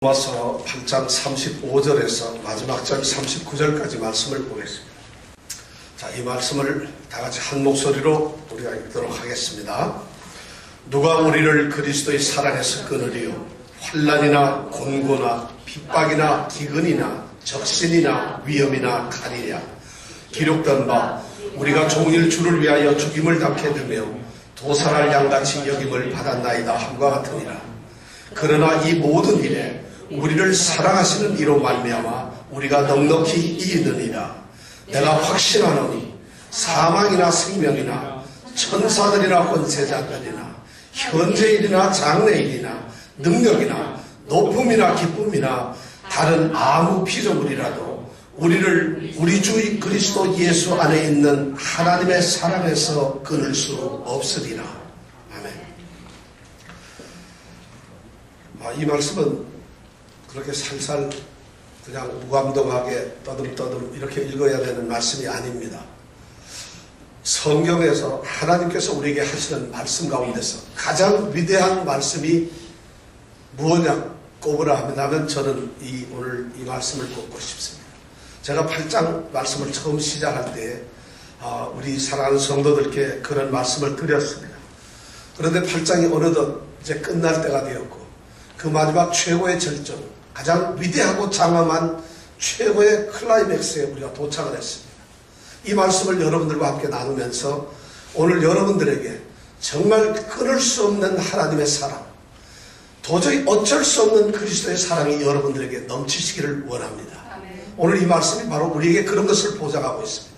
로마서 8장 35절에서 마지막 절 39절까지 말씀을 보겠습니다. 자, 이 말씀을 다 같이 한 목소리로 우리가 읽도록 하겠습니다. 누가 우리를 그리스도의 사랑에서 끊으리요? 환난이나 곤고나 핍박이나 기근이나 적신이나 위험이나 칼이랴. 기록된 바 우리가 종일 주를 위하여 죽임을 당케 되며 도살할 양같이 여김을 받았나이다 함과 같으니라. 그러나 이 모든 일에 우리를 사랑하시는 이로 말미암아 우리가 넉넉히 이기느니라. 내가 확신하노니 사망이나 생명이나 천사들이나 권세자들이나 현재일이나 장래일이나 능력이나 높음이나 기쁨이나 다른 아무 피조물이라도 우리를 우리 주 그리스도 예수 안에 있는 하나님의 사랑에서 끊을 수 없으리라. 아멘. 이 말씀은 그렇게 살살 그냥 무감동하게 떠듬떠듬 이렇게 읽어야 되는 말씀이 아닙니다. 성경에서 하나님께서 우리에게 하시는 말씀 가운데서 가장 위대한 말씀이 무엇냐 꼽으라 하면 저는 오늘 이 말씀을 꼽고 싶습니다. 제가 8장 말씀을 처음 시작할 때 우리 사랑하는 성도들께 그런 말씀을 드렸습니다. 그런데 8장이 어느덧 이제 끝날 때가 되었고 그 마지막 최고의 절정, 가장 위대하고 장엄한 최고의 클라이맥스에 우리가 도착을 했습니다. 이 말씀을 여러분들과 함께 나누면서 오늘 여러분들에게 정말 끊을 수 없는 하나님의 사랑, 도저히 어쩔 수 없는 그리스도의 사랑이 여러분들에게 넘치시기를 원합니다. 오늘 이 말씀이 바로 우리에게 그런 것을 보장하고 있습니다.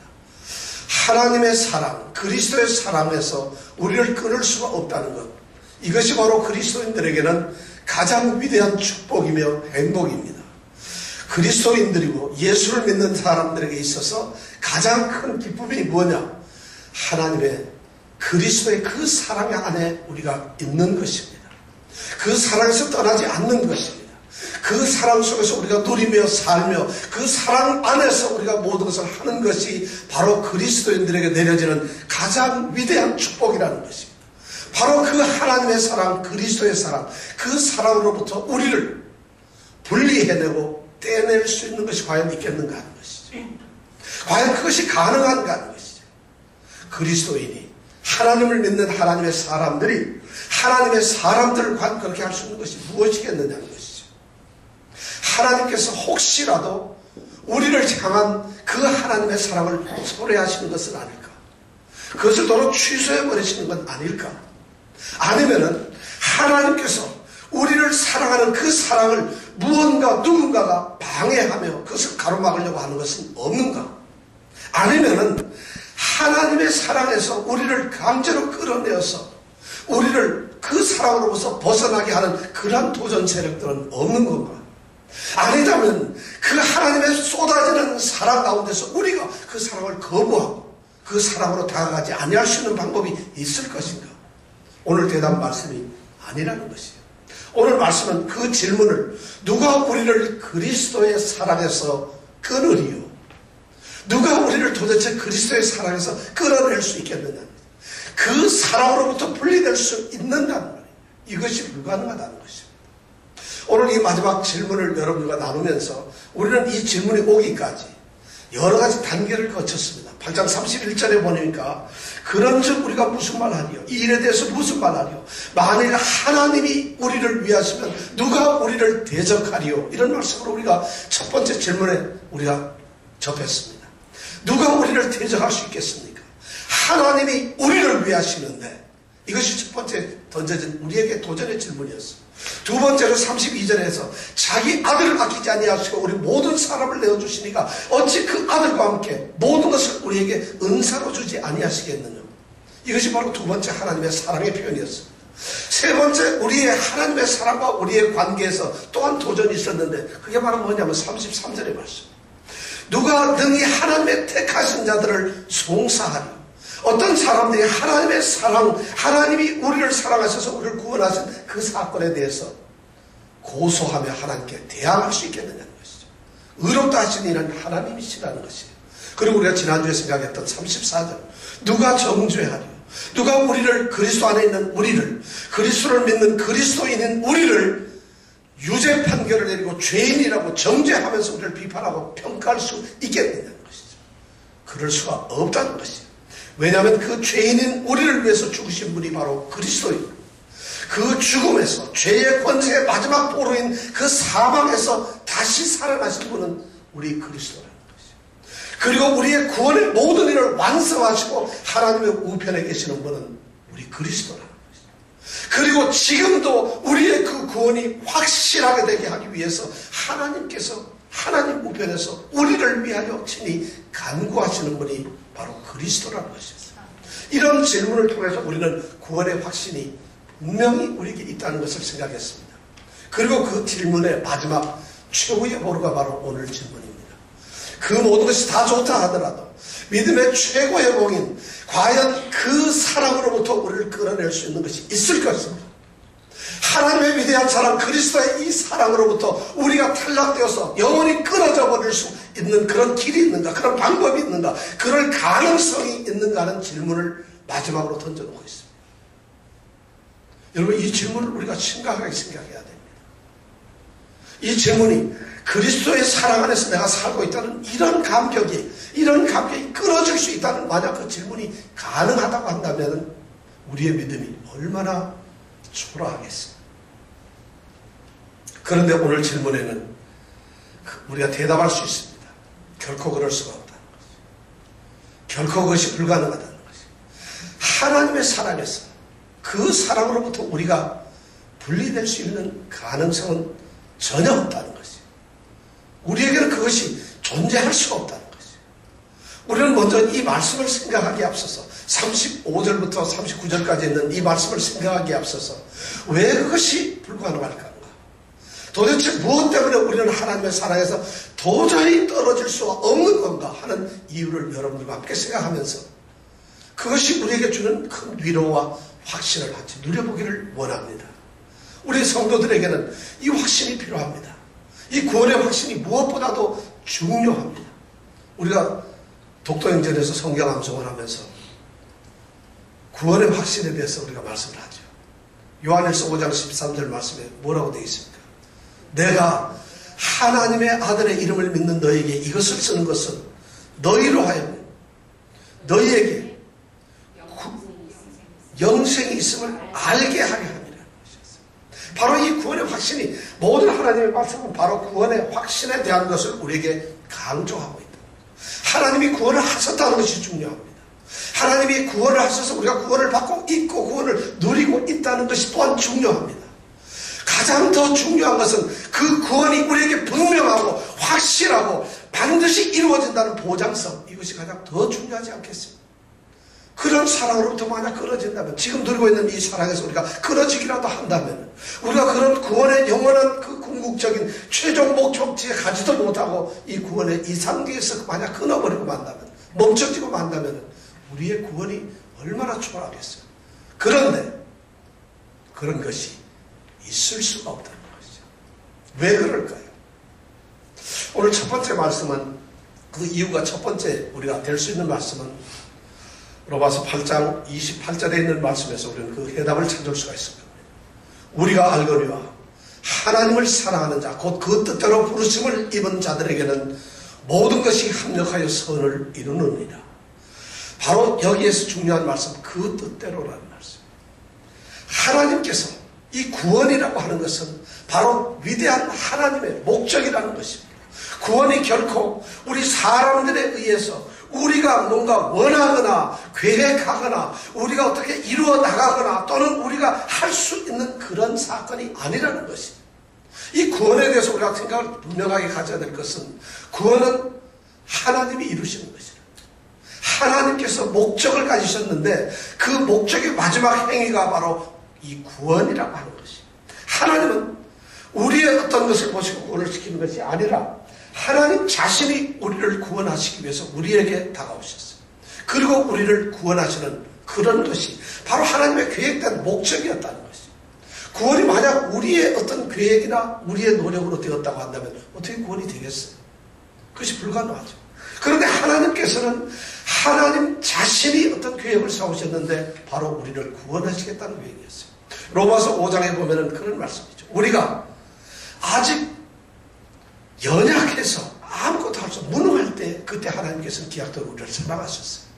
하나님의 사랑, 그리스도의 사랑에서 우리를 끊을 수가 없다는 것, 이것이 바로 그리스도인들에게는 가장 위대한 축복이며 행복입니다. 그리스도인들이고 예수를 믿는 사람들에게 있어서 가장 큰 기쁨이 뭐냐? 하나님의 그리스도의 그 사랑 안에 우리가 있는 것입니다. 그 사랑에서 떠나지 않는 것입니다. 그 사랑 속에서 우리가 누리며 살며 그 사랑 안에서 우리가 모든 것을 하는 것이 바로 그리스도인들에게 내려지는 가장 위대한 축복이라는 것입니다. 바로 그 하나님의 사랑, 그리스도의 사랑, 그 사랑으로부터 우리를 분리해내고 떼낼 수 있는 것이 과연 있겠는가 하는 것이죠. 과연 그것이 가능한가 하는 것이죠. 그리스도인이 하나님을 믿는 하나님의 사람들이 하나님의 사람들을 과연 그렇게 할 수 있는 것이 무엇이겠느냐는 것이죠. 하나님께서 혹시라도 우리를 향한 그 하나님의 사랑을 소홀해하시는 것은 아닐까? 그것을 도로 취소해버리시는 건 아닐까? 아니면은 하나님께서 우리를 사랑하는 그 사랑을 무언가 누군가가 방해하며 그것을 가로막으려고 하는 것은 없는가? 아니면은 하나님의 사랑에서 우리를 강제로 끌어내어서 우리를 그 사랑으로부터 벗어나게 하는 그러한 도전 세력들은 없는 건가? 아니다면 그 하나님의 쏟아지는 사랑 가운데서 우리가 그 사랑을 거부하고 그 사랑으로 다가가지 아니할 수 있는 방법이 있을 것인가? 오늘 대답 말씀이 아니라는 것이에요. 오늘 말씀은 그 질문을 누가 우리를 그리스도의 사랑에서 끊으리요? 누가 우리를 도대체 그리스도의 사랑에서 끌어낼 수 있겠느냐? 그 사랑으로부터 분리될 수 있는다는 거예요. 이것이 불가능하다는 것입니다. 오늘 이 마지막 질문을 여러분과 나누면서 우리는 이 질문이 오기까지 여러 가지 단계를 거쳤습니다. 8장 31절에 보니까 그런즉 우리가 무슨 말하리요? 이 일에 대해서 무슨 말하리요? 만일 하나님이 우리를 위하시면 누가 우리를 대적하리요? 이런 말씀으로 우리가 첫 번째 질문에 우리가 접했습니다. 누가 우리를 대적할 수 있겠습니까? 하나님이 우리를 위하시는데 이것이 첫 번째 던져진 우리에게 도전의 질문이었습니다. 두 번째로 32절에서 자기 아들을 아끼지 아니하시고 우리 모든 사람을 내어주시니까 어찌 그 아들과 함께 모든 것을 우리에게 은사로 주지 아니하시겠느냐. 이것이 바로 두 번째 하나님의 사랑의 표현이었습니다. 세 번째 우리의 하나님의 사랑과 우리의 관계에서 또한 도전이 있었는데 그게 바로 뭐냐면 33절의 말씀. 누가 능히 하나님의 택하신 자들을 송사하리. 어떤 사람들이 하나님의 사랑, 하나님이 우리를 사랑하셔서 우리를 구원하신 그 사건에 대해서 고소하며 하나님께 대항할 수 있겠느냐는 것이죠. 의롭다 하신 이는 하나님이시라는 것이에요. 그리고 우리가 지난주에 생각했던 34절. 누가 정죄하리요? 누가 우리를 그리스도 안에 있는 우리를, 그리스도를 믿는 그리스도인인 우리를 유죄 판결을 내리고 죄인이라고 정죄하면서 우리를 비판하고 평가할 수 있겠느냐는 것이죠. 그럴 수가 없다는 것이죠. 왜냐하면 그 죄인인 우리를 위해서 죽으신 분이 바로 그리스도입니다. 그 죽음에서 죄의 권세의 마지막 보루인 그 사망에서 다시 살아나신 분은 우리 그리스도라는 것이죠. 그리고 우리의 구원의 모든 일을 완성하시고 하나님의 우편에 계시는 분은 우리 그리스도라는 것이죠. 그리고 지금도 우리의 그 구원이 확실하게 되게 하기 위해서 하나님께서 하나님 우편에서 우리를 위하여 친히 간구하시는 분이 바로 그리스도라는 것이었어요. 이런 질문을 통해서 우리는 구원의 확신이 분명히 우리에게 있다는 것을 생각했습니다. 그리고 그 질문의 마지막 최후의 보루가 바로 오늘 질문입니다. 그 모든 것이 다 좋다 하더라도 믿음의 최고의 봉인, 과연 그 사랑으로부터 우리를 끌어낼 수 있는 것이 있을 것입니다. 하나님의 위대한 사랑, 그리스도의 이 사랑으로부터 우리가 탈락되어서 영원히 끊어져 버릴 수 있는 그런 길이 있는가, 그런 방법이 있는가, 그럴 가능성이 있는가 하는 질문을 마지막으로 던져놓고 있습니다. 여러분, 이 질문을 우리가 심각하게 생각해야 됩니다. 이 질문이 그리스도의 사랑 안에서 내가 살고 있다는 이런 감격이 끊어질 수 있다는, 만약 그 질문이 가능하다고 한다면 우리의 믿음이 얼마나 초라하겠습니까? 그런데 오늘 질문에는 우리가 대답할 수 있습니다. 결코 그럴 수가 없다는 것이죠. 결코 그것이 불가능하다는 것이죠. 하나님의 사랑에서, 그 사랑으로부터 우리가 분리될 수 있는 가능성은 전혀 없다는 것이죠. 우리에게는 그것이 존재할 수가 없다는 것이죠. 우리는 먼저 이 말씀을 생각하기에 앞서서 35절부터 39절까지 있는 이 말씀을 생각하기에 앞서서 왜 그것이 불가능할까? 도대체 무엇 때문에 우리는 하나님의 사랑에서 도저히 떨어질 수가 없는 건가 하는 이유를 여러분들과 함께 생각하면서 그것이 우리에게 주는 큰 위로와 확신을 같이 누려보기를 원합니다. 우리 성도들에게는 이 확신이 필요합니다. 이 구원의 확신이 무엇보다도 중요합니다. 우리가 독도행전에서 성경 암송을 하면서 구원의 확신에 대해서 우리가 말씀을 하죠. 요한일서 5장 13절 말씀에 뭐라고 되어 있습니까? 내가 하나님의 아들의 이름을 믿는 너에게 이것을 쓰는 것은 너희로 하여금 너희에게 영생이 있음을 알게 하게 함이라는 것이었어요. 바로 이 구원의 확신이, 모든 하나님의 말씀은 바로 구원의 확신에 대한 것을 우리에게 강조하고 있다. 하나님이 구원을 하셨다는 것이 중요합니다. 하나님이 구원을 하셔서 우리가 구원을 받고 있고 구원을 누리고 있다는 것이 또한 중요합니다. 가장 더 중요한 것은 그 구원이 우리에게 분명하고 확실하고 반드시 이루어진다는 보장성, 이것이 가장 더 중요하지 않겠습니까? 그런 사랑으로부터 만약 끊어진다면, 지금 누리고 있는 이 사랑에서 우리가 끊어지기라도 한다면, 우리가 그런 구원의 영원한 그 궁극적인 최종 목적지에 가지도 못하고 이 구원의 이 상계에서 만약 끊어버리고 만다면, 멈춰지고 만다면 우리의 구원이 얼마나 초라하겠어요. 그런데 그런 것이 있을 수가 없다는 것이죠. 왜 그럴까요? 오늘 첫 번째 말씀은, 그 이유가 첫 번째 우리가 될 수 있는 말씀은 로마서 8장 28절에 있는 말씀에서 우리는 그 해답을 찾을 수가 있습니다. 우리가 알거니와 하나님을 사랑하는 자, 곧 그 뜻대로 부르심을 입은 자들에게는 모든 것이 합력하여 선을 이루느니라. 바로 여기에서 중요한 말씀, 그 뜻대로라는 말씀. 하나님께서 이 구원이라고 하는 것은 바로 위대한 하나님의 목적이라는 것입니다. 구원이 결코 우리 사람들에 의해서 우리가 뭔가 원하거나 계획하거나 우리가 어떻게 이루어 나가거나 또는 우리가 할 수 있는 그런 사건이 아니라는 것입니다. 이 구원에 대해서 우리가 생각을 분명하게 가져야 될 것은, 구원은 하나님이 이루시는 것이다. 하나님께서 목적을 가지셨는데 그 목적의 마지막 행위가 바로 이 구원이라고 하는 것입니다. 하나님은 우리의 어떤 것을 보시고 구원을 시키는 것이 아니라 하나님 자신이 우리를 구원하시기 위해서 우리에게 다가오셨어요. 그리고 우리를 구원하시는 그런 것이 바로 하나님의 계획된 목적이었다는 것입니다. 구원이 만약 우리의 어떤 계획이나 우리의 노력으로 되었다고 한다면 어떻게 구원이 되겠어요? 그것이 불가능하죠. 그런데 하나님께서는 하나님 자신이 어떤 계획을 세우셨는데 바로 우리를 구원하시겠다는 계획이었어요. 로마서 5장에 보면은 그런 말씀이죠. 우리가 아직 연약해서 아무것도 할 수 없어 무능할 때 그때 하나님께서는 기약대로 우리를 사랑하셨어요.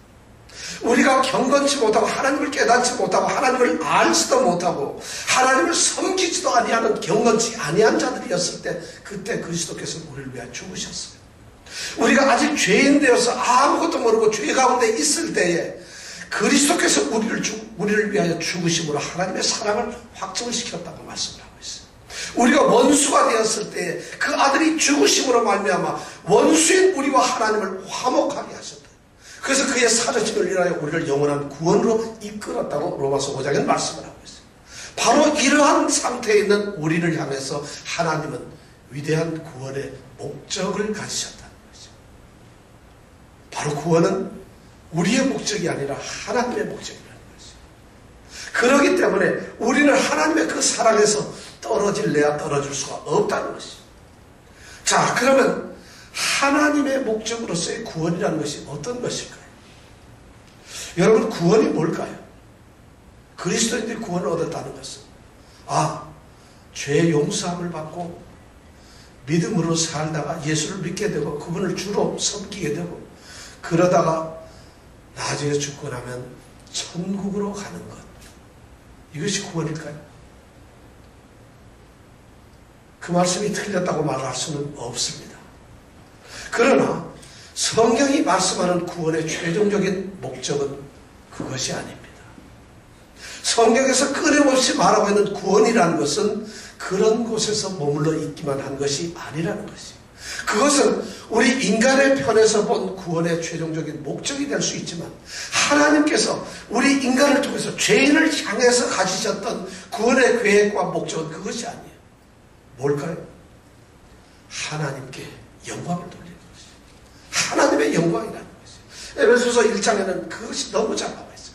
우리가 경건치 못하고 하나님을 깨닫지 못하고 하나님을 알지도 못하고 하나님을 섬기지도 아니하는 경건치 아니한 자들이었을 때 그때 그리스도께서 우리를 위하여 죽으셨어요. 우리가 아직 죄인 되어서 아무것도 모르고 죄 가운데 있을 때에 그리스도께서 우리를 위하여 죽으심으로 하나님의 사랑을 확증을 시켰다고 말씀을 하고 있어요. 우리가 원수가 되었을 때 그 아들이 죽으심으로 말미암아 원수인 우리와 하나님을 화목하게 하셨다. 그래서 그의 사르심을 인하여 우리를 영원한 구원으로 이끌었다고 로마서 5장에 말씀을 하고 있어요. 바로 이러한 상태에 있는 우리를 향해서 하나님은 위대한 구원의 목적을 가지셨다는 거죠. 바로 구원은 우리의 목적이 아니라 하나님의 목적이라는 거죠. 그렇기 때문에 우리는 하나님의 그 사랑에서 떨어질래야 떨어질 수가 없다는 것이죠. 자, 그러면 하나님의 목적으로서의 구원이라는 것이 어떤 것일까요? 여러분, 구원이 뭘까요? 그리스도인들이 구원을 얻었다는 것은 죄 용서함을 받고 믿음으로 살다가 예수를 믿게 되고 그분을 주로 섬기게 되고 그러다가 나중에 죽고 나면 천국으로 가는 것, 이것이 구원일까요? 그 말씀이 틀렸다고 말할 수는 없습니다. 그러나 성경이 말씀하는 구원의 최종적인 목적은 그것이 아닙니다. 성경에서 끊임없이 말하고 있는 구원이라는 것은 그런 곳에서 머물러 있기만 한 것이 아니라는 것이에요. 그것은 우리 인간의 편에서 본 구원의 최종적인 목적이 될 수 있지만 하나님께서 우리 인간을 통해서 죄인을 향해서 가지셨던 구원의 계획과 목적은 그것이 아니에요. 뭘까요? 하나님께 영광을 돌리는 것이에요. 하나님의 영광이라는 것이에요. 에베소서 1장에는 그것이 너무 잘 나와 있어요.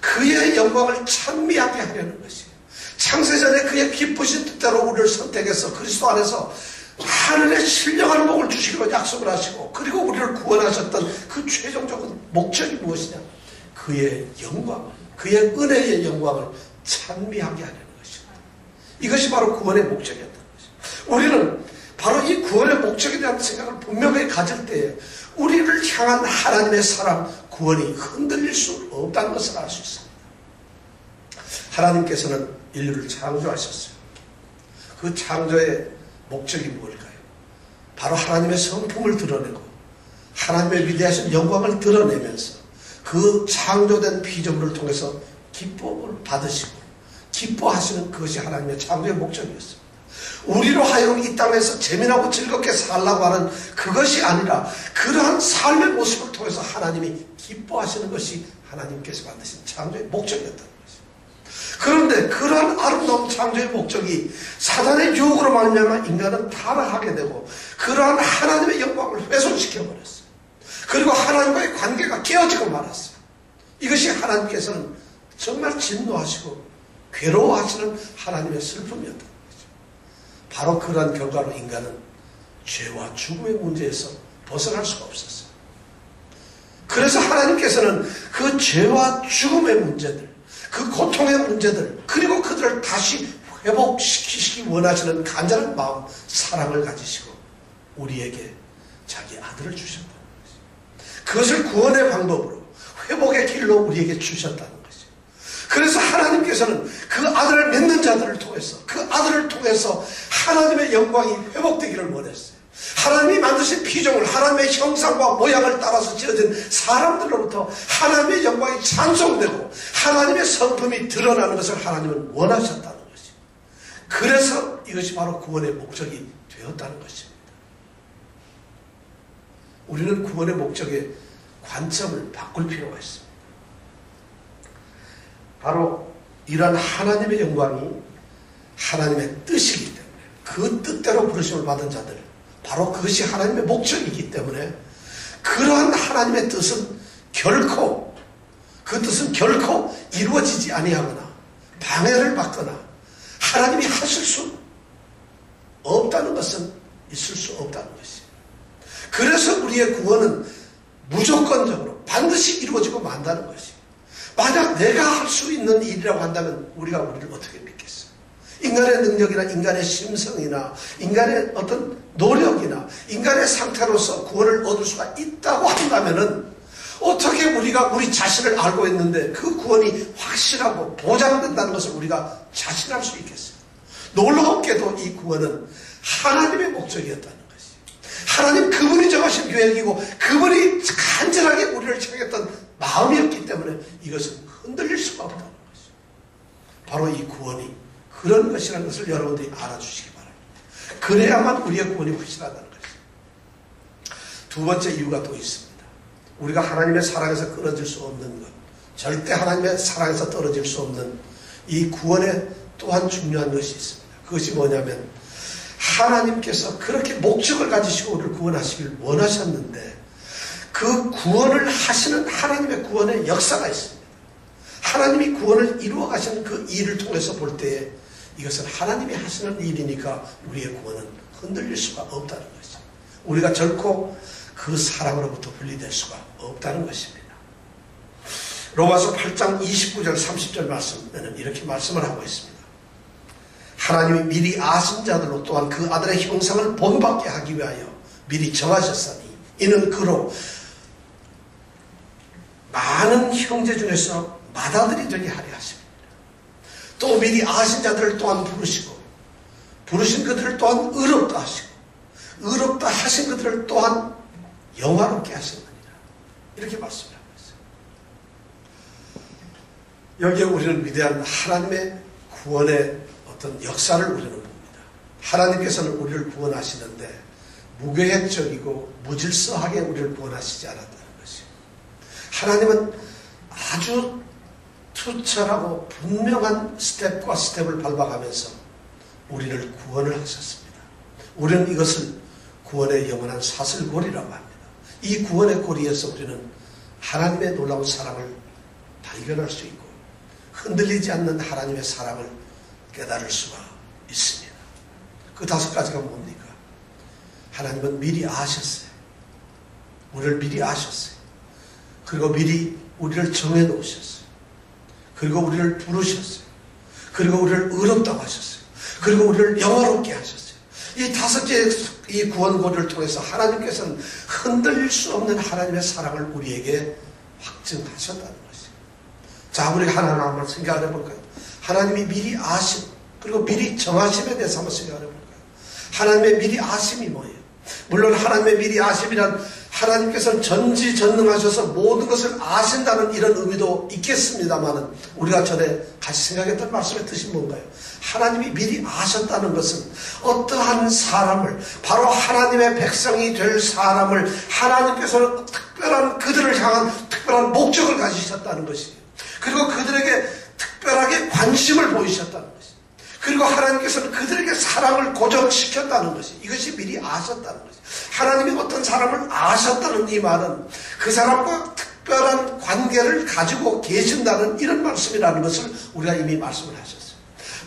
그의 영광을 찬미하게 하려는 것이에요. 창세전에 그의 기쁘신 뜻대로 우리를 선택해서 그리스도 안에서 하늘의 신령한 복을 주시기로 약속을 하시고 그리고 우리를 구원하셨던 그 최종적인 목적이 무엇이냐? 그의 영광, 그의 은혜의 영광을 찬미하게 하려는 것입니다. 이것이 바로 구원의 목적이었던 것입니다. 우리는 바로 이 구원의 목적에 대한 생각을 분명히 가질 때에 우리를 향한 하나님의 사랑, 구원이 흔들릴 수 없다는 것을 알 수 있습니다. 하나님께서는 인류를 창조하셨어요. 그 창조의 목적이 무엇일까요? 바로 하나님의 성품을 드러내고 하나님의 위대하신 영광을 드러내면서 그 창조된 피조물을 통해서 기쁨을 받으시고 기뻐하시는 그것이 하나님의 창조의 목적이었습니다. 우리로 하여금 이 땅에서 재미나고 즐겁게 살라고 하는 그것이 아니라 그러한 삶의 모습을 통해서 하나님이 기뻐하시는 것이 하나님께서 만드신 창조의 목적이었다는 것입니다. 그런데 그러한 아름다운 창조의 목적이 사단의 유혹으로 말미암아 인간은 타락하게 되고 그러한 하나님의 영광을 훼손시켜버렸어요. 그리고 하나님과의 관계가 깨어지고 말았어요. 이것이 하나님께서는 정말 진노하시고 괴로워하시는 하나님의 슬픔이었던 거죠. 바로 그러한 결과로 인간은 죄와 죽음의 문제에서 벗어날 수가 없었어요. 그래서 하나님께서는 그 죄와 죽음의 문제들, 그 고통의 문제들, 그리고 그들을 다시 회복시키시기 원하시는 간절한 마음, 사랑을 가지시고 우리에게 자기 아들을 주셨다는 것이죠. 그것을 구원의 방법으로 회복의 길로 우리에게 주셨다는 것이죠. 그래서 하나님께서는 그 아들을 믿는 자들을 통해서 그 아들을 통해서 하나님의 영광이 회복되기를 원했어요. 하나님이 만드신 피조물, 하나님의 형상과 모양을 따라서 지어진 사람들로부터 하나님의 영광이 찬송되고 하나님의 성품이 드러나는 것을 하나님은 원하셨다는 것이죠. 그래서 이것이 바로 구원의 목적이 되었다는 것입니다. 우리는 구원의 목적의 관점을 바꿀 필요가 있습니다. 바로 이러한 하나님의 영광이 하나님의 뜻이기 때문에 그 뜻대로 부르심을 받은 자들, 바로 그것이 하나님의 목적이기 때문에 그러한 하나님의 뜻은 결코 이루어지지 아니하거나 방해를 받거나 하나님이 하실 수 없다는 것은 있을 수 없다는 것이에요. 그래서 우리의 구원은 무조건적으로 반드시 이루어지고 만다는 것이에요. 만약 내가 할 수 있는 일이라고 한다면 우리가 우리를 어떻게 믿겠어요? 인간의 능력이나 인간의 심성이나 인간의 어떤 노력이나 인간의 상태로서 구원을 얻을 수가 있다고 한다면은 어떻게 우리가 우리 자신을 알고 있는데 그 구원이 확실하고 보장된다는 것을 우리가 자신할 수 있겠어요? 놀랍게도 이 구원은 하나님의 목적이었다는 것이. 하나님 그분이 정하신 계획이고 그분이 간절하게 우리를 향했던 마음이었기 때문에 이것은 흔들릴 수가 없다는 것이죠. 바로 이 구원이 그런 것이라는 것을 여러분들이 알아주시기 바랍니다. 그래야만 우리의 구원이 확실하다는 것이죠. 두 번째 이유가 또 있습니다. 우리가 하나님의 사랑에서 끊어질 수 없는 것, 절대 하나님의 사랑에서 떨어질 수 없는 이 구원에 또한 중요한 것이 있습니다. 그것이 뭐냐면 하나님께서 그렇게 목적을 가지시고 우리를 구원하시길 원하셨는데 그 구원을 하시는 하나님의 구원의 역사가 있습니다. 하나님이 구원을 이루어 가시는 그 일을 통해서 볼 때에 이것은 하나님이 하시는 일이니까 우리의 구원은 흔들릴 수가 없다는 것이죠. 우리가 결코 그 사랑으로부터 분리될 수가 없다는 것입니다. 로마서 8장 29절 30절 말씀에는 이렇게 말씀을 하고 있습니다. 하나님이 미리 아신 자들로 또한 그 아들의 형상을 본받게 하기 위하여 미리 정하셨으니 이는 그로 많은 형제 중에서 맏아들이 되게 하려 하십니다. 또 미리 아신 자들을 또한 부르시고 부르신 그들을 또한 의롭다 하시고 의롭다 하신 그들을 또한 영화롭게 하셨느니라. 이렇게 말씀을 하고 있어요. 여기에 우리는 위대한 하나님의 구원의 어떤 역사를 우리는 봅니다. 하나님께서는 우리를 구원하시는데 무계획적이고 무질서하게 우리를 구원하시지 않았다는 것이에요. 하나님은 아주 투철하고 분명한 스텝과 스텝을 밟아가면서 우리를 구원을 하셨습니다. 우리는 이것을 구원의 영원한 사슬고리라고 합니다. 이 구원의 고리에서 우리는 하나님의 놀라운 사랑을 발견할 수 있고 흔들리지 않는 하나님의 사랑을 깨달을 수가 있습니다. 그 다섯 가지가 뭡니까? 하나님은 미리 아셨어요. 우리를 미리 아셨어요. 그리고 미리 우리를 정해 놓으셨어요. 그리고 우리를 부르셨어요. 그리고 우리를 의롭다고 하셨어요. 그리고 우리를 영화롭게 하셨어요. 이 다섯 개의 이 구원고리를 통해서 하나님께서는 흔들릴 수 없는 하나님의 사랑을 우리에게 확증하셨다는 것이에요. 자, 우리가 하나하나 한번 생각을 해볼까요? 하나님이 미리 아심, 그리고 미리 정하심에 대해서 한번 생각을 해볼까요? 하나님의 미리 아심이 뭐예요? 물론 하나님의 미리 아심이란 하나님께서는 전지전능하셔서 모든 것을 아신다는 이런 의미도 있겠습니다만은 우리가 전에 같이 생각했던 말씀의 뜻이 뭔가요? 하나님이 미리 아셨다는 것은 어떠한 사람을, 바로 하나님의 백성이 될 사람을 하나님께서는 특별한 그들을 향한 특별한 목적을 가지셨다는 것이에요. 그리고 그들에게 특별하게 관심을 보이셨다는 것이에요. 그리고 하나님께서는 그들에게 사랑을 고정시켰다는 것이, 이것이 미리 아셨다는 것이. 하나님이 어떤 사람을 아셨다는 이 말은 그 사람과 특별한 관계를 가지고 계신다는 이런 말씀이라는 것을 우리가 이미 말씀을 하셨어요.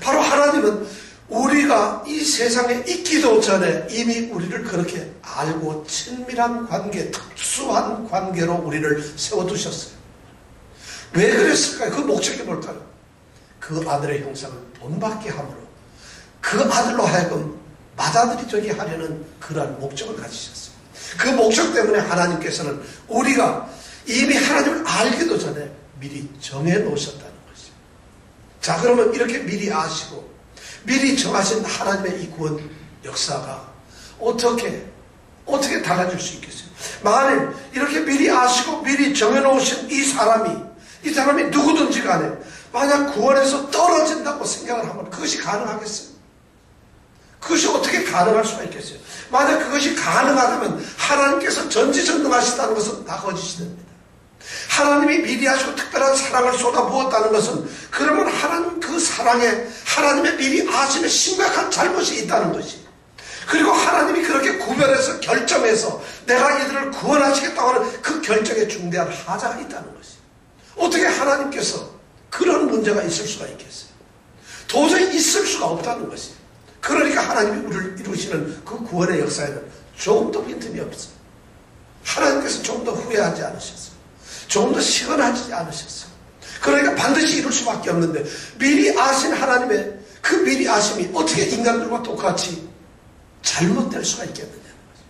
바로 하나님은 우리가 이 세상에 있기도 전에 이미 우리를 그렇게 알고 친밀한 관계, 특수한 관계로 우리를 세워두셨어요. 왜 그랬을까요? 그 목적이 뭘까요? 그 아들의 형상을 본받게 함으로 그 아들로 하여금 맏아들이 되게 하려는 그러한 목적을 가지셨어요. 그 목적 때문에 하나님께서는 우리가 이미 하나님을 알기도 전에 미리 정해 놓으셨다는 것이죠. 자, 그러면 이렇게 미리 아시고 미리 정하신 하나님의 이 구원 역사가 어떻게 달라질 수 있겠어요? 만일 이렇게 미리 아시고 미리 정해 놓으신 이 사람이 누구든지 간에 만약 구원에서 떨어진다고 생각을 하면 그것이 가능하겠어요? 그것이 어떻게 가능할 수가 있겠어요? 만약 그것이 가능하다면 하나님께서 전지전능하시다는 것은 다 거짓이 됩니다. 하나님이 미리 하시고 특별한 사랑을 쏟아부었다는 것은 그러면 하나님 그 사랑에 하나님의 미리 아심에 심각한 잘못이 있다는 것이, 그리고 하나님이 그렇게 구별해서 결정해서 내가 이들을 구원하시겠다고 하는 그 결정에 중대한 하자가 있다는 것이, 어떻게 하나님께서 그런 문제가 있을 수가 있겠어요? 도저히 있을 수가 없다는 것이에요. 그러니까 하나님이 우리를 이루시는 그 구원의 역사에는 조금도 빈틈이 없어요. 하나님께서 조금 더 후회하지 않으셨어요. 조금 더 시원하지 않으셨어요. 그러니까 반드시 이룰 수밖에 없는데 미리 아신 하나님의 그 미리 아심이 어떻게 인간들과 똑같이 잘못될 수가 있겠느냐는 거죠.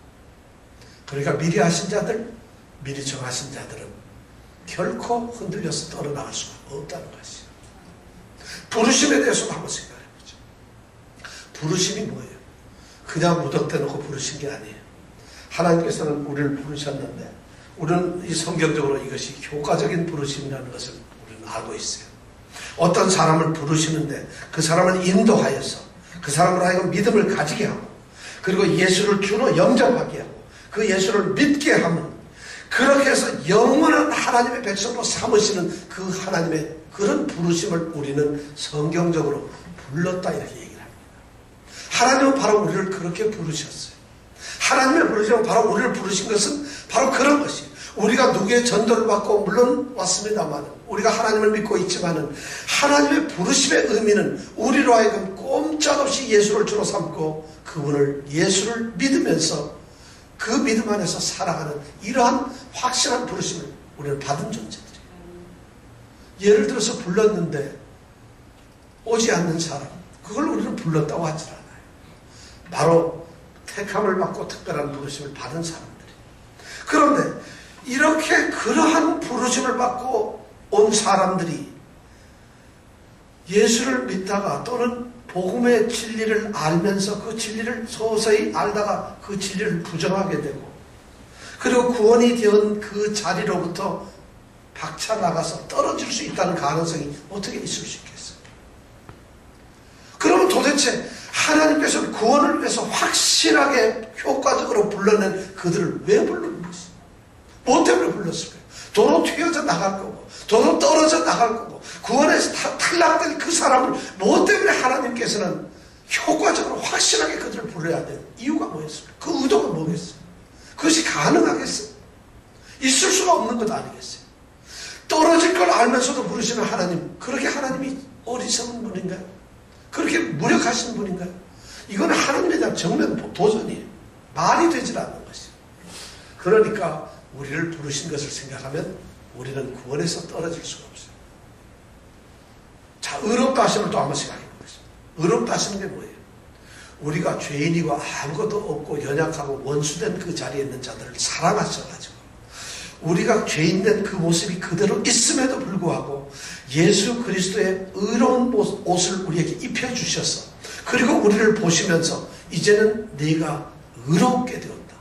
그러니까 미리 아신 자들, 미리 정하신 자들은 결코 흔들려서 떨어나갈 수가 없다는 것이죠. 부르심에 대해서도 한번 생각해 보죠. 부르심이 뭐예요? 그냥 무덤대 놓고 부르신 게 아니에요. 하나님께서는 우리를 부르셨는데 우리는 이 성경적으로 이것이 효과적인 부르심이라는 것을 우리는 알고 있어요. 어떤 사람을 부르시는데 그 사람을 인도하여서 그 사람으로 하여금 믿음을 가지게 하고 그리고 예수를 주로 영접하게 하고 그 예수를 믿게 하면 그렇게 해서 영원한 하나님의 백성으로 삼으시는 그 하나님의 그런 부르심을 우리는 성경적으로 불렀다 이렇게 얘기를 합니다. 하나님은 바로 우리를 그렇게 부르셨어요. 하나님의 부르심은 바로 우리를 부르신 것은 바로 그런 것이에요. 우리가 누구의 전도를 받고 물론 왔습니다만 우리가 하나님을 믿고 있지만은 하나님의 부르심의 의미는 우리로 하여금 꼼짝없이 예수를 주로 삼고 그분을 예수를 믿으면서 그 믿음 안에서 살아가는 이러한 확실한 부르심을 우리는 받은 존재들이에요. 예를 들어서 불렀는데 오지 않는 사람 그걸 우리는 불렀다고 하지 않아요. 바로 택함을 받고 특별한 부르심을 받은 사람들이에요. 그런데 이렇게 그러한 부르심을 받고 온 사람들이 예수를 믿다가 또는 복음의 진리를 알면서 그 진리를 서서히 알다가 그 진리를 부정하게 되고 그리고 구원이 된 그 자리로부터 박차 나가서 떨어질 수 있다는 가능성이 어떻게 있을 수 있겠어요? 그러면 도대체 하나님께서 구원을 위해서 확실하게 효과적으로 불러낸 그들을 왜 부르는 것이죠? 뭐 때문에 불렀을까요? 도로 튀어져 나갈 거고 도로 떨어져 나갈 거고 구원에서 탈락된 그 사람을 뭐 때문에 하나님께서는 효과적으로 확실하게 그들을 불러야 되는 이유가 뭐였을까요? 그 의도가 뭐겠어요? 그것이 가능하겠어요? 있을 수가 없는 것 아니겠어요? 떨어질 걸 알면서도 부르시는 하나님, 그렇게 하나님이 어리석은 분인가요? 그렇게 무력하신 분인가요? 이건 하나님에 대한 정면 도전이에요. 말이 되질 않는 것이에요. 그러니까 우리를 부르신 것을 생각하면 우리는 구원에서 떨어질 수가 없어요. 자, 의롭다 하심을 또 한번 생각해 보겠습니다. 의롭다 하시는 게 뭐예요? 우리가 죄인이고 아무것도 없고 연약하고 원수된 그 자리에 있는 자들을 사랑하셔가지고 우리가 죄인된 그 모습이 그대로 있음에도 불구하고 예수 그리스도의 의로운 옷을 우리에게 입혀주셔서 그리고 우리를 보시면서 이제는 네가 의롭게 되었다.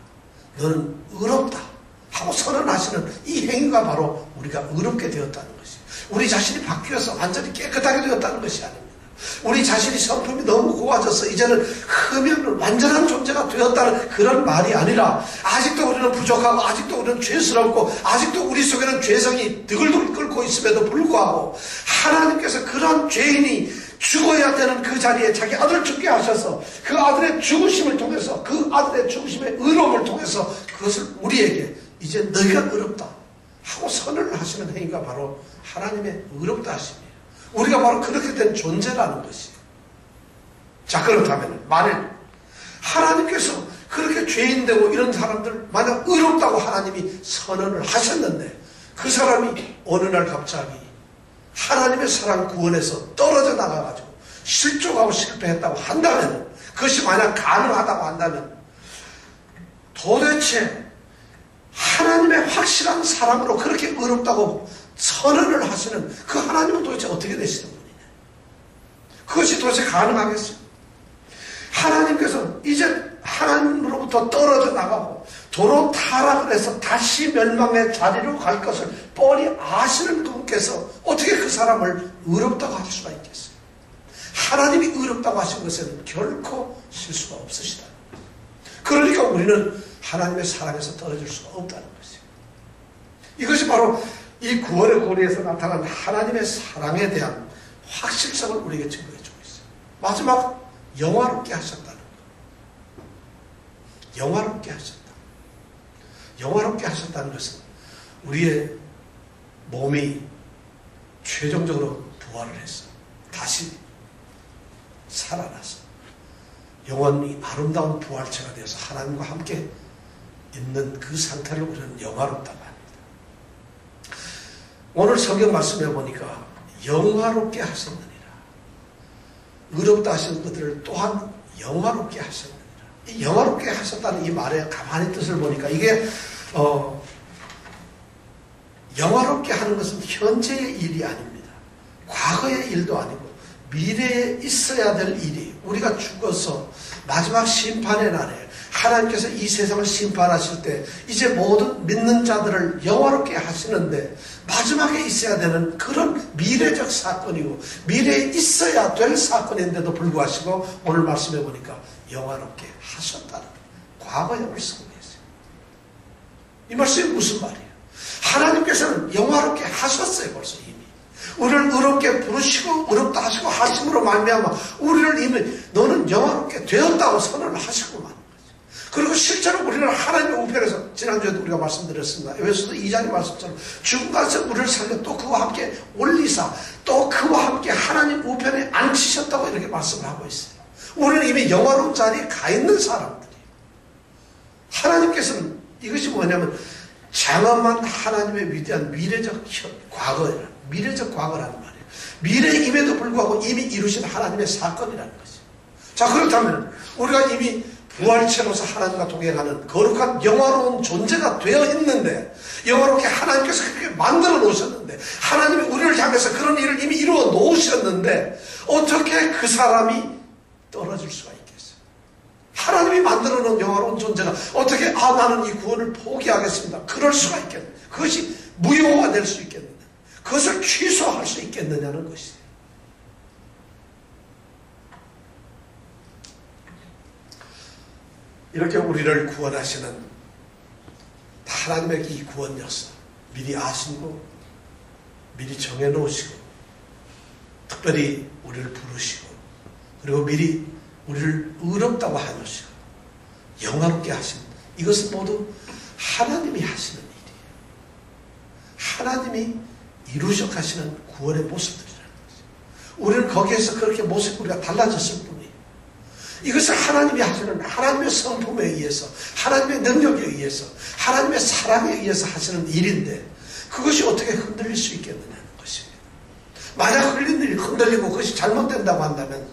너는 의롭다 하고 선언하시는 이 행위가 바로 우리가 의롭게 되었다는 것이 우리 자신이 바뀌어서 완전히 깨끗하게 되었다는 것이 아닙니다. 우리 자신이 성품이 너무 고와져서 이제는 흠없는 완전한 존재가 되었다는 그런 말이 아니라 아직도 우리는 부족하고 아직도 우리는 죄스럽고 아직도 우리 속에는 죄성이 드글드글 끓고 있음에도 불구하고 하나님께서 그런 죄인이 죽어야 되는 그 자리에 자기 아들을 죽게 하셔서 그 아들의 죽으심을 통해서 그 아들의 죽으심의 의로움을 통해서 그것을 우리에게 이제 너희가 의롭다 하고 선언을 하시는 행위가 바로 하나님의 의롭다 하심이에요. 우리가 바로 그렇게 된 존재라는 것이에요. 자, 그렇다면 만일 하나님께서 그렇게 죄인되고 이런 사람들 만약 의롭다고 하나님이 선언을 하셨는데 그 사람이 어느 날 갑자기 하나님의 사랑 구원에서 떨어져 나가가지고 실족하고 실패했다고 한다면 그것이 만약 가능하다고 한다면 도대체 하나님의 확실한 사랑으로 그렇게 의롭다고 선언을 하시는 그 하나님은 도대체 어떻게 되시는 분이냐? 그것이 도대체 가능하겠어요? 하나님께서 이제 하나님으로부터 떨어져 나가고 도로 타락을 해서 다시 멸망의 자리로 갈 것을 뻔히 아시는 분께서 어떻게 그 사람을 의롭다고 할 수가 있겠어요? 하나님이 의롭다고 하신 것에는 결코 실수가 없으시다. 그러니까 우리는 하나님의 사랑에서 떨어질 수가 없다는 것이에요. 이것이 바로 이 구원의 고리에서 나타난 하나님의 사랑에 대한 확실성을 우리에게 증거해주고 있어요. 마지막 영화롭게 하셨다는 것. 영화롭게 하셨다. 영화롭게 하셨다는 것은 우리의 몸이 최종적으로 부활을 해서 다시 살아나서 영원히 아름다운 부활체가 되어서 하나님과 함께 있는 그 상태를 우리는 영화롭다고 합니다. 오늘 성경 말씀해 보니까 영화롭게 하셨느니라. 의롭다 하신 그들을 또한 영화롭게 하셨느니라. 이 영화롭게 하셨다는 이 말의 가만히 뜻을 보니까 이게 영화롭게 하는 것은 현재의 일이 아닙니다. 과거의 일도 아니고 미래에 있어야 될 일이, 우리가 죽어서 마지막 심판의 날에 하나님께서 이 세상을 심판하실 때 이제 모든 믿는 자들을 영화롭게 하시는데 마지막에 있어야 되는 그런 미래적 사건이고 미래에 있어야 될 사건인데도 불구하고 오늘 말씀해 보니까 영화롭게 하셨다는 과거형을 쓰고 계세요. 이 말씀이 무슨 말이에요? 하나님께서는 영화롭게 하셨어요. 벌써 이미 우리를 의롭게 부르시고 의롭다 하시고 하심으로 말미암아 우리를 이미 너는 영화롭게 되었다고 선언을 하시고 만 그리고 실제로 우리는 하나님의 우편에서 지난주에도 우리가 말씀드렸습니다. 에베소서 2장의 말씀처럼 죽은 가운데서 우리를 살려 또 그와 함께 올리사 또 그와 함께 하나님 우편에 앉히셨다고 이렇게 말씀을 하고 있어요. 우리는 이미 영화로운 자리에 가 있는 사람들이에요. 하나님께서는 이것이 뭐냐면 장엄한 하나님의 위대한 미래적 과거라는 말이에요. 미래임에도 불구하고 이미 이루신 하나님의 사건이라는 거죠. 자, 그렇다면 우리가 이미 부활체로서 하나님과 동행하는 거룩한 영화로운 존재가 되어 있는데 영화롭게 하나님께서 그렇게 만들어 놓으셨는데 하나님이 우리를 향해서 그런 일을 이미 이루어 놓으셨는데 어떻게 그 사람이 떨어질 수가 있겠어요? 하나님이 만들어 놓은 영화로운 존재가 어떻게 나는 이 구원을 포기하겠습니다. 그럴 수가 있겠느냐. 그것이 무효가 될 수 있겠느냐. 그것을 취소할 수 있겠느냐는 것이에요. 이렇게 우리를 구원하시는 하나님의 이 구원 역사 미리 아시고 미리 정해놓으시고 특별히 우리를 부르시고 그리고 미리 우리를 의롭다고 하시고 영화롭게 하신 이것은 모두 하나님이 하시는 일이에요. 하나님이 이루셔 가시는 구원의 모습들이라는 거죠. 우리는 거기에서 그렇게 모습이 우리가 달라졌을 뿐이에요. 이것을 하나님이 하시는 하나님의 성품에 의해서 하나님의 능력에 의해서 하나님의 사랑에 의해서 하시는 일인데 그것이 어떻게 흔들릴 수 있겠느냐는 것입니다. 만약 흔들리고 그것이 잘못된다고 한다면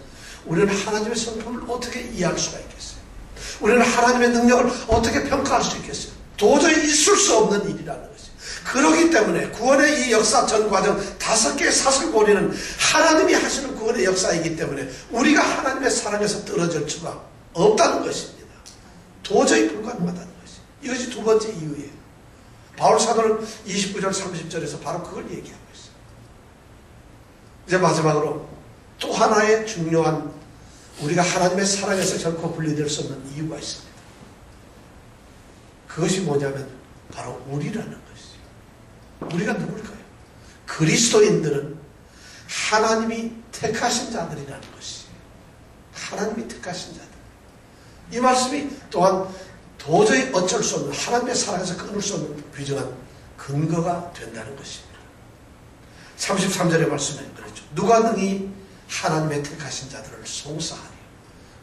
우리는 하나님의 성품을 어떻게 이해할 수가 있겠어요? 우리는 하나님의 능력을 어떻게 평가할 수 있겠어요? 도저히 있을 수 없는 일이라는 것이죠. 그렇기 때문에 구원의 이 역사 전 과정 5개의 사슬고리는 하나님이 하시는 구원의 역사이기 때문에 우리가 하나님의 사랑에서 떨어질 수가 없다는 것입니다. 도저히 불가능하다는 것이죠. 이것이 두 번째 이유예요. 바울 사도는 29절 30절에서 바로 그걸 얘기하고 있어요. 이제 마지막으로 또 하나의 중요한 우리가 하나님의 사랑에서 결코 분리될 수 없는 이유가 있습니다. 그것이 뭐냐면 바로 우리라는 것이죠. 우리가 누굴까요? 그리스도인들은 하나님이 택하신 자들이라는 것이에요. 하나님이 택하신 자들. 이 말씀이 또한 도저히 어쩔 수 없는 하나님의 사랑에서 끊을 수 없는 귀중한 근거가 된다는 것입니다. 33절의 말씀에 그랬죠. 누가 능히 하나님의 택하신 자들을 송사하리.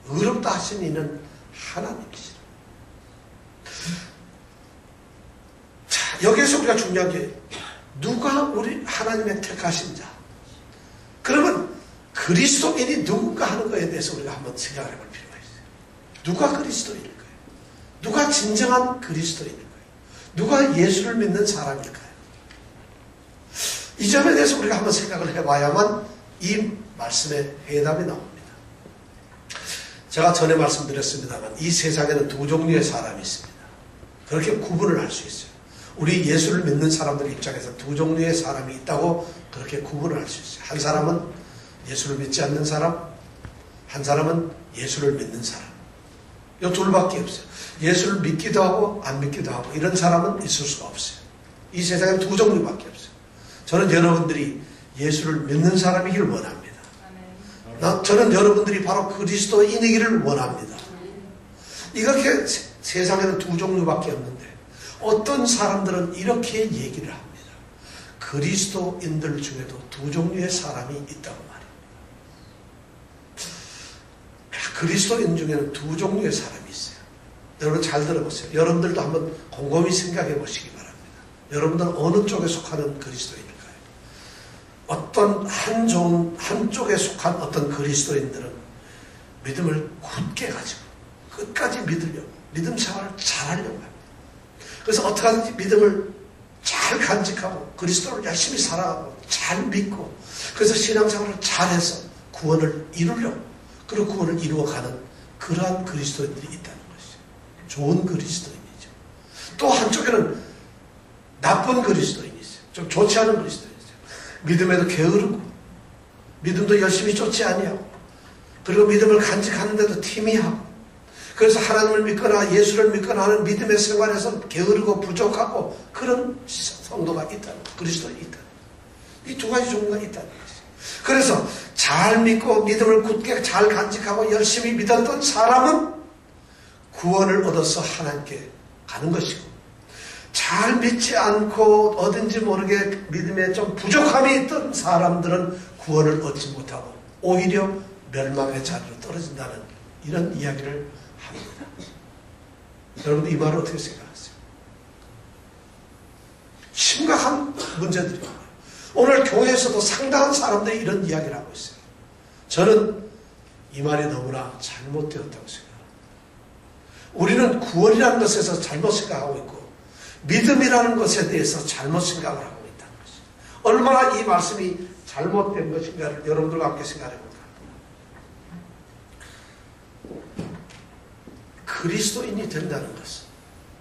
의롭다 하신 이는 하나님이시라. 자, 여기에서 우리가 중요한 게 누가 우리 하나님의 택하신 자. 그러면 그리스도인이 누군가 하는 것에 대해서 우리가 한번 생각을 해볼 필요가 있어요. 누가 그리스도인일까요? 누가 진정한 그리스도인일까요? 누가 예수를 믿는 사람일까요? 이 점에 대해서 우리가 한번 생각을 해봐야만 이 말씀의 해답이 나옵니다. 제가 전에 말씀드렸습니다만 이 세상에는 두 종류의 사람이 있습니다. 그렇게 구분을 할 수 있어요. 우리 예수를 믿는 사람들 입장에서 두 종류의 사람이 있다고 그렇게 구분을 할 수 있어요. 한 사람은 예수를 믿지 않는 사람, 한 사람은 예수를 믿는 사람. 이 둘밖에 없어요. 예수를 믿기도 하고 안 믿기도 하고 이런 사람은 있을 수가 없어요. 이 세상에 두 종류밖에 없어요. 저는 여러분들이 예수를 믿는 사람이길 원합니다. 저는 여러분들이 바로 그리스도인이기를 원합니다. 이렇게 세상에는 두 종류밖에 없는데 어떤 사람들은 이렇게 얘기를 합니다. 그리스도인들 중에도 두 종류의 사람이 있다고 말입니다. 그리스도인 중에는 두 종류의 사람이 있어요. 여러분 잘 들어보세요. 여러분들도 한번 곰곰이 생각해 보시기 바랍니다. 여러분들은 어느 쪽에 속하는 그리스도인일까요? 어떤 한쪽에 속한 어떤 그리스도인들은 믿음을 굳게 가지고 끝까지 믿으려고, 믿음 생활을 잘하려고 합니다. 그래서 어떻게 하든지 믿음을 잘 간직하고 그리스도를 열심히 살아가고 잘 믿고, 그래서 신앙생활을 잘해서 구원을 이루려고, 그리고 구원을 이루어가는 그러한 그리스도인들이 있다는 것이죠. 좋은 그리스도인이죠. 또 한쪽에는 나쁜 그리스도인이 있어요. 좀 좋지 않은 그리스도인이 있어요. 믿음에도 게으르고 믿음도 열심히 쫓지 아니하고, 그리고 믿음을 간직하는데도 티미하고, 그래서 하나님을 믿거나 예수를 믿거나 하는 믿음의 생활에서 게으르고 부족하고 그런 성도가 있다는, 그리스도인이 있다는, 이 두 가지 종류가 있다는 것이죠. 그래서 잘 믿고 믿음을 굳게 잘 간직하고 열심히 믿었던 사람은 구원을 얻어서 하나님께 가는 것이고, 잘 믿지 않고 어딘지 모르게 믿음에 좀 부족함이 있던 사람들은 구원을 얻지 못하고 오히려 멸망의 자리로 떨어진다는 이런 이야기를 합니다. 여러분들 이 말을 어떻게 생각하세요? 심각한 문제들입니다. 오늘 교회에서도 상당한 사람들이 이런 이야기를 하고 있어요. 저는 이 말이 너무나 잘못되었다고 생각합니다. 우리는 구원이라는 것에서 잘못 생각하고 있고 믿음이라는 것에 대해서 잘못 생각을 하고 있다는 것이죠. 얼마나 이 말씀이 잘못된 것인가를 여러분들과 함께 생각해 볼까요? 그리스도인이 된다는 것은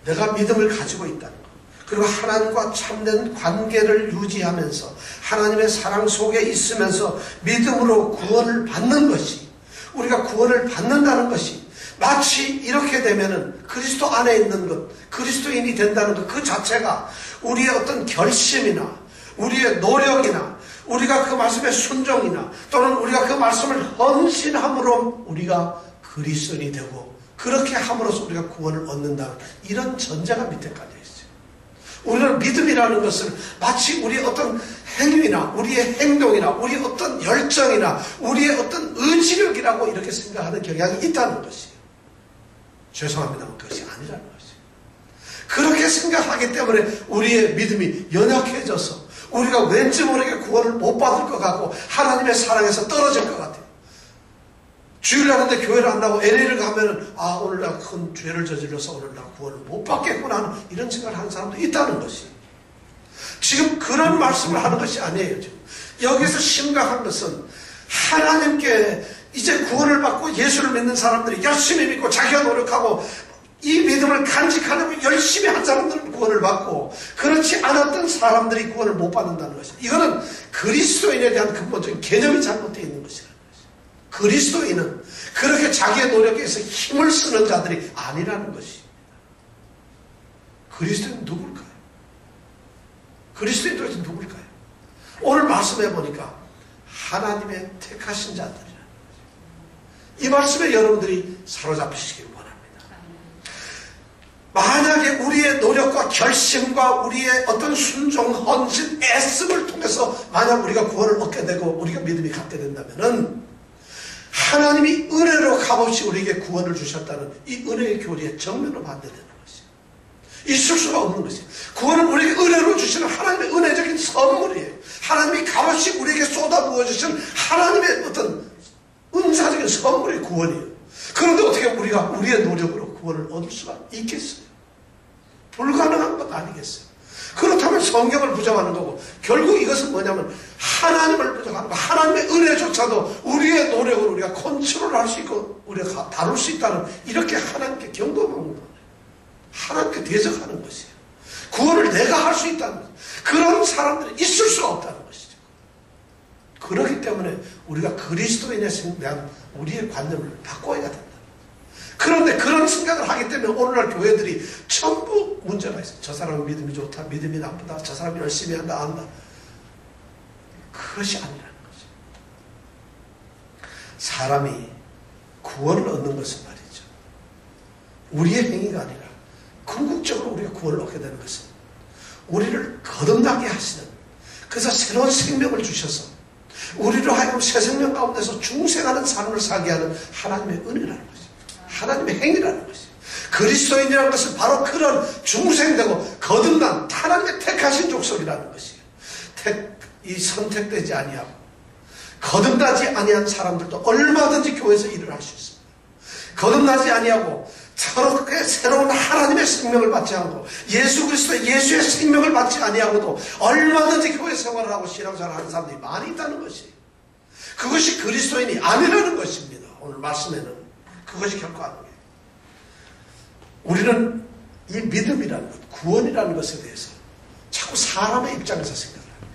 내가 믿음을 가지고 있다는 것, 그리고 하나님과 참된 관계를 유지하면서 하나님의 사랑 속에 있으면서 믿음으로 구원을 받는 것이, 우리가 구원을 받는다는 것이 마치 이렇게 되면은 그리스도 안에 있는 것, 그리스도인이 된다는 것 그 자체가 우리의 어떤 결심이나 우리의 노력이나 우리가 그 말씀의 순종이나 또는 우리가 그 말씀을 헌신함으로 우리가 그리스도인이 되고 그렇게 함으로써 우리가 구원을 얻는다, 이런 전제가 밑에 깔려 있어요. 우리는 믿음이라는 것을 마치 우리의 어떤 행위나 우리의 행동이나 우리의 어떤 열정이나 우리의 어떤 의지력이라고 이렇게 생각하는 경향이 있다는 것이에요. 죄송합니다만 그것이 아니라는 것이에요. 그렇게 생각하기 때문에 우리의 믿음이 연약해져서 우리가 왠지 모르게 구원을 못 받을 것 같고 하나님의 사랑에서 떨어질 것 같아요. 주일 하는데 교회를 안 나고 LA를 가면은 오늘 내가 큰 죄를 저질러서 오늘 내가 구원을 못 받겠구나 하는 이런 생각을 하는 사람도 있다는 것이에요. 지금 그런 말씀을 하는 것이 아니에요. 지금 여기서 심각한 것은 하나님께 이제 구원을 받고 예수를 믿는 사람들이 열심히 믿고 자기가 노력하고 이 믿음을 간직하려고 열심히 한 사람들은 구원을 받고 그렇지 않았던 사람들이 구원을 못 받는다는 것이에요. 이거는 그리스도인에 대한 근본적인 개념이 잘못되어 있는 것이라는 것이에요. 그리스도인은 그렇게 자기의 노력에서 힘을 쓰는 자들이 아니라는 것입니다. 그리스도인은 누굴까요? 그리스도인 도대체 누굴까요? 오늘 말씀해 보니까 하나님의 택하신 자들이라는 거죠. 이 말씀에 여러분들이 사로잡히시길 원합니다. 만약에 우리의 노력과 결심과 우리의 어떤 순종, 헌신, 애씀을 통해서 만약 우리가 구원을 얻게 되고 우리가 믿음이 갖게 된다면은 하나님이 은혜로 값없이 우리에게 구원을 주셨다는 이 은혜의 교리에 정면으로 반대되는 것이에요. 있을 수가 없는 것이에요. 구원은 우리에게 은혜로 주시는 하나님의 은혜적인 선물이에요. 하나님이 값없이 우리에게 쏟아부어 주신 하나님의 어떤 은사적인 선물이 구원이에요. 그런데 어떻게 우리가 우리의 노력으로 구원을 얻을 수가 있겠어요? 불가능한 것 아니겠어요? 그렇다면 성경을 부정하는 거고, 결국 이것은 뭐냐면 하나님을 부정하는 거, 하나님의 은혜조차도 우리의 노력으로 우리가 컨트롤할 수 있고 우리가 다룰 수 있다는, 이렇게 하나님께 경고하는 거예요. 하나님께 대적하는 것이에요. 구원을 내가 할 수 있다는 거예요. 그런 사람들이 있을 수가 없다는 것이죠. 그렇기 때문에 우리가 그리스도인에 대한 우리의 관념을 바꿔야 된다. 그런데 그런 생각을 하기 때문에 오늘날 교회들이 전부 문제가 있어요. 저 사람은 믿음이 좋다, 믿음이 나쁘다, 저 사람이 열심히 한다, 안 한다. 그것이 아니라는 거죠. 사람이 구원을 얻는 것은 말이죠, 우리의 행위가 아니라 궁극적으로 우리가 구원을 얻게 되는 것은 우리를 거듭나게 하시는, 그래서 새로운 생명을 주셔서 우리로 하여금 새 생명 가운데서 중생하는 삶을 살게 하는 하나님의 은혜라는 거죠. 하나님의 행위라는 것이에요. 그리스도인이라는 것은 바로 그런 중생되고 거듭난 하나님의 택하신 족속이라는 것이에요. 이 선택되지 아니하고 거듭나지 아니한 사람들도 얼마든지 교회에서 일을 할 수 있습니다. 거듭나지 아니하고 저렇게 새로운 하나님의 생명을 받지 않고 예수 그리스도의 예수의 생명을 받지 아니하고도 얼마든지 교회 생활을 하고 신앙생활을 하는 사람들이 많이 있다는 것이, 그것이 그리스도인이 아니라는 것입니다. 오늘 말씀에는 그것이 결코 아니에요. 우리는 이 믿음이라는 것, 구원이라는 것에 대해서 자꾸 사람의 입장에서 생각을 합니다.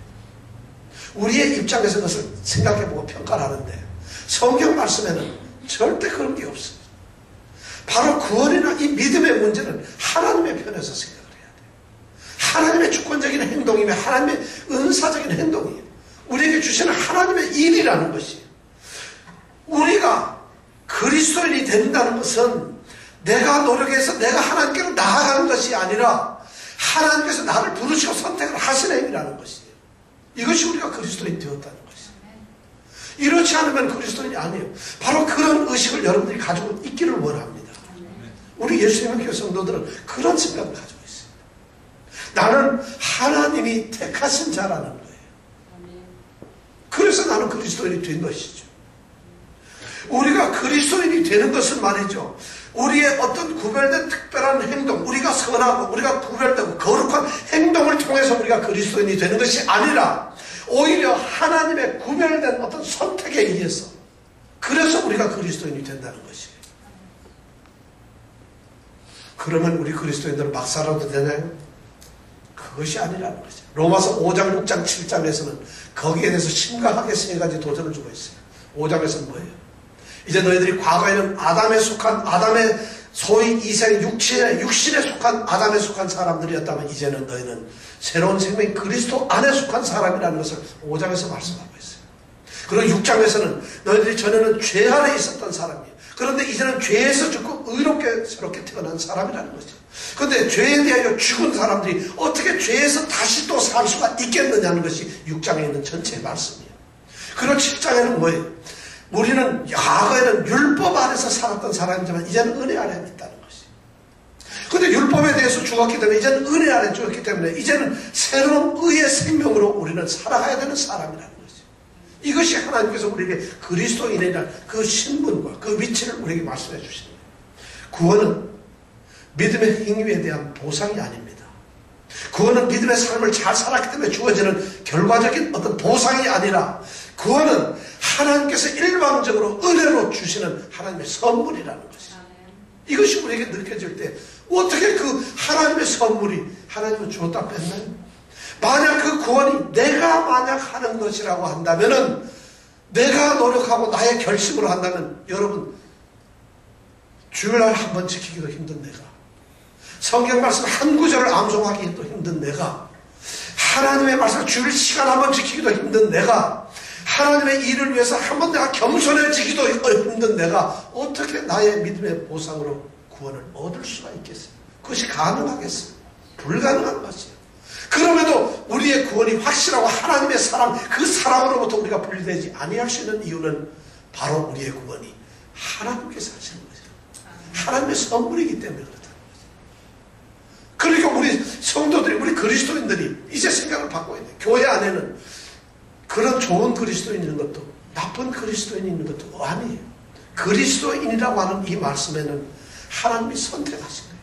우리의 입장에서 그것을 생각해보고 평가를 하는데 성경 말씀에는 절대 그런 게 없습니다. 바로 구원이나 이 믿음의 문제는 하나님의 편에서 생각을 해야 돼요. 하나님의 주권적인 행동이며 하나님의 은사적인 행동이에요. 우리에게 주시는 하나님의 일이라는 것이에요. 우리가 그리스도인이 된다는 것은 내가 노력해서 내가 하나님께로 나아가는 것이 아니라 하나님께서 나를 부르시고 선택을 하시는 행위라는 것이에요. 이것이 우리가 그리스도인이 되었다는 것이에요. 이렇지 않으면 그리스도인이 아니에요. 바로 그런 의식을 여러분들이 가지고 있기를 원합니다. 우리 예수님의 교회 성도들은 그런 생각을 가지고 있어요. 나는 하나님이 택하신 자라는 거예요. 그래서 나는 그리스도인이 된 것이죠. 우리가 그리스도인이 되는 것은 말이죠, 우리의 어떤 구별된 특별한 행동, 우리가 선하고 우리가 구별되고 거룩한 행동을 통해서 우리가 그리스도인이 되는 것이 아니라 오히려 하나님의 구별된 어떤 선택에 의해서, 그래서 우리가 그리스도인이 된다는 것이에요. 그러면 우리 그리스도인들은 막 살아도 되나요? 그것이 아니라는 거죠. 로마서 5장, 6장, 7장에서는 거기에 대해서 심각하게 세 가지 도전을 주고 있어요. 5장에서는 뭐예요? 이제 너희들이 과거에는 아담에 속한, 아담의 소위 이생 육신에 속한 아담에 속한 사람들이었다면 이제는 너희는 새로운 생명 그리스도 안에 속한 사람이라는 것을 5장에서 말씀하고 있어요. 그리고 6장에서는 너희들이 전에는 죄 안에 있었던 사람이에요. 그런데 이제는 죄에서 죽고 의롭게 새롭게 태어난 사람이라는 거죠. 그런데 죄에 대하여 죽은 사람들이 어떻게 죄에서 다시 또 살 수가 있겠느냐는 것이 6장에 있는 전체의 말씀이에요. 그리고 7장에는 뭐예요? 우리는 과거에는 율법 안에서 살았던 사람이지만 이제는 은혜 안에 있다는 것이에요. 그런데 율법에 대해서 죽었기 때문에 이제는 은혜 안에 죽었기 때문에 이제는 새로운 의의 생명으로 우리는 살아가야 되는 사람이라는 거죠. 이것이 하나님께서 우리에게 그리스도인이라는 그 신분과 그 위치를 우리에게 말씀해 주시는 거예요. 구원은 믿음의 행위에 대한 보상이 아닙니다. 구원은 믿음의 삶을 잘 살았기 때문에 주어지는 결과적인 어떤 보상이 아니라 구원은 하나님께서 일방적으로 은혜로 주시는 하나님의 선물이라는 것이죠. 이것이 우리에게 느껴질 때 어떻게 그 하나님의 선물이 하나님은 주었다 뺐나요? 만약 그 구원이 내가 만약 하는 것이라고 한다면은, 내가 노력하고 나의 결심으로 한다면, 여러분, 주일날 한 번 지키기도 힘든 내가, 성경 말씀 한 구절을 암송하기도 힘든 내가, 하나님의 말씀 주일 시간 한 번 지키기도 힘든 내가, 하나님의 일을 위해서 한 번 내가 겸손해지기도 힘든 내가 어떻게 나의 믿음의 보상으로 구원을 얻을 수가 있겠어요? 그것이 가능하겠어요? 불가능한 것이에요. 그럼에도 우리의 구원이 확실하고 하나님의 사랑, 그 사랑으로부터 우리가 분리되지 아니할 수 있는 이유는 바로 우리의 구원이 하나님께서 하시는 거죠. 하나님의 선물이기 때문에 그렇다는 거죠. 그러니까 우리 성도들이, 우리 그리스도인들이 이제 생각을 바꿔야 돼요. 교회 안에는 그런 좋은 그리스도인 있는 것도 나쁜 그리스도인 있는 것도 아니에요. 그리스도인이라고 하는 이 말씀에는 하나님이 선택하신 거예요.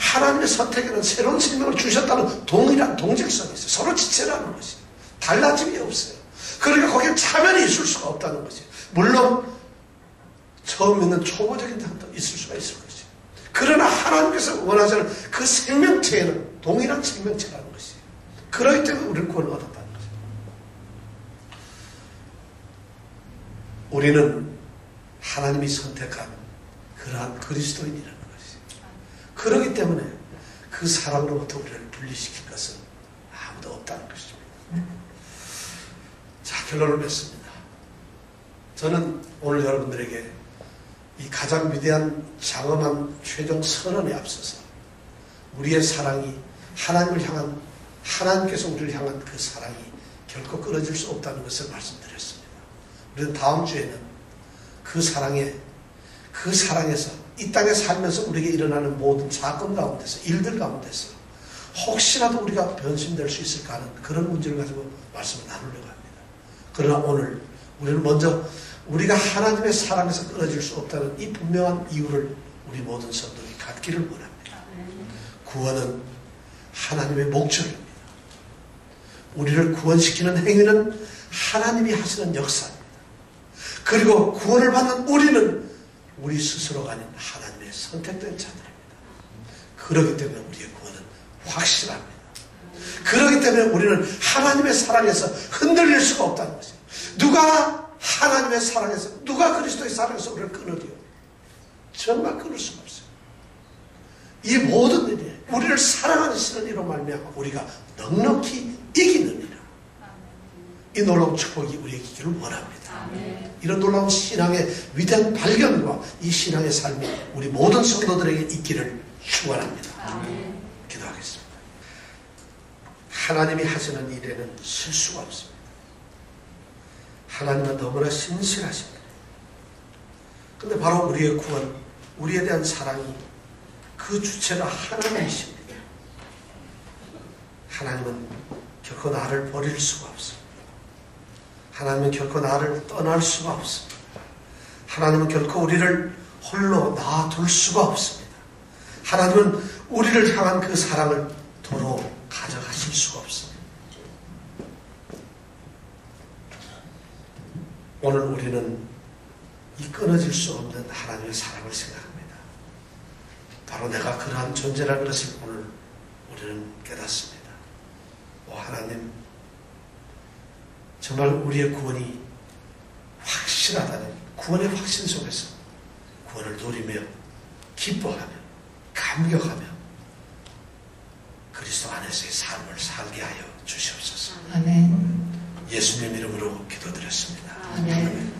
하나님의 선택에는 새로운 생명을 주셨다는 동일한 동질성이 있어요. 서로 지체라는 것이에요. 달라짐이 없어요. 그러니까 거기에 차별이 있을 수가 없다는 것이에요. 물론 처음 있는 초보적인 점도 있을 수가 있을 것이에요. 그러나 하나님께서 원하시는 그 생명체에는 동일한 생명체라는 것이에요. 그렇기 때문에 우리는 구원을 얻었다는 거죠. 우리는 하나님이 선택한 그러한 그리스도인이라는 것이에요. 그렇기 때문에 그 사랑으로부터 우리를 분리시킬 것은 아무도 없다는 것입니다. 자, 결론을 맺습니다. 저는 오늘 여러분들에게 이 가장 위대한 장엄한 최종 선언에 앞서서 우리의 사랑이 하나님을 향한, 하나님께서 우리를 향한 그 사랑이 결코 끊어질 수 없다는 것을 말씀드렸습니다. 우리는 다음 주에는 그 사랑에서 이 땅에 살면서 우리에게 일어나는 모든 사건 가운데서, 일들 가운데서 혹시라도 우리가 변심될 수 있을까 하는 그런 문제를 가지고 말씀을 나누려고 합니다. 그러나 오늘 우리는 먼저 우리가 하나님의 사랑에서 끊어질 수 없다는 이 분명한 이유를 우리 모든 성도들이 갖기를 원합니다. 구원은 하나님의 목적입니다. 우리를 구원시키는 행위는 하나님이 하시는 역사입니다. 그리고 구원을 받는 우리는 우리 스스로가 아닌 하나님의 선택된 자들입니다. 그렇기 때문에 우리의 구원은 확실합니다. 그렇기 때문에 우리는 하나님의 사랑에서 흔들릴 수가 없다는 것이에요. 누가 하나님의 사랑에서, 누가 그리스도의 사랑에서 우리를 끊으리요? 정말 끊을 수가 없어요. 이 모든 일이 우리를 사랑하는 신은 이로 말미암아 우리가 넉넉히 이기는 이라. 이 놀라운 축복이 우리에게 있기를 원합니다. 이런 놀라운 신앙의 위대한 발견과 이 신앙의 삶이 우리 모든 성도들에게 있기를 축원합니다. 기도하겠습니다. 하나님이 하시는 일에는 실수가 없습니다. 하나님은 너무나 신실하십니다. 근데 바로 우리의 구원, 우리에 대한 사랑이 그 주체가 하나님이십니다. 하나님은 결코 나를 버릴 수가 없습니다. 하나님은 결코 나를 떠날 수가 없습니다. 하나님은 결코 우리를 홀로 놔둘 수가 없습니다. 하나님은 우리를 향한 그 사랑을 도로 가져가실 수가 없습니다. 오늘 우리는 이 끊어질 수 없는 하나님의 사랑을 생각합니다. 바로 내가 그러한 존재라는 것을 오늘 우리는 깨닫습니다. 오 하나님, 정말 우리의 구원이 확실하다는 구원의 확신 속에서 구원을 누리며 기뻐하며 감격하며 그리스도 안에서의 삶을 살게 하여 주시옵소서. 아멘. 예수님 이름으로 기도드렸습니다. 아멘.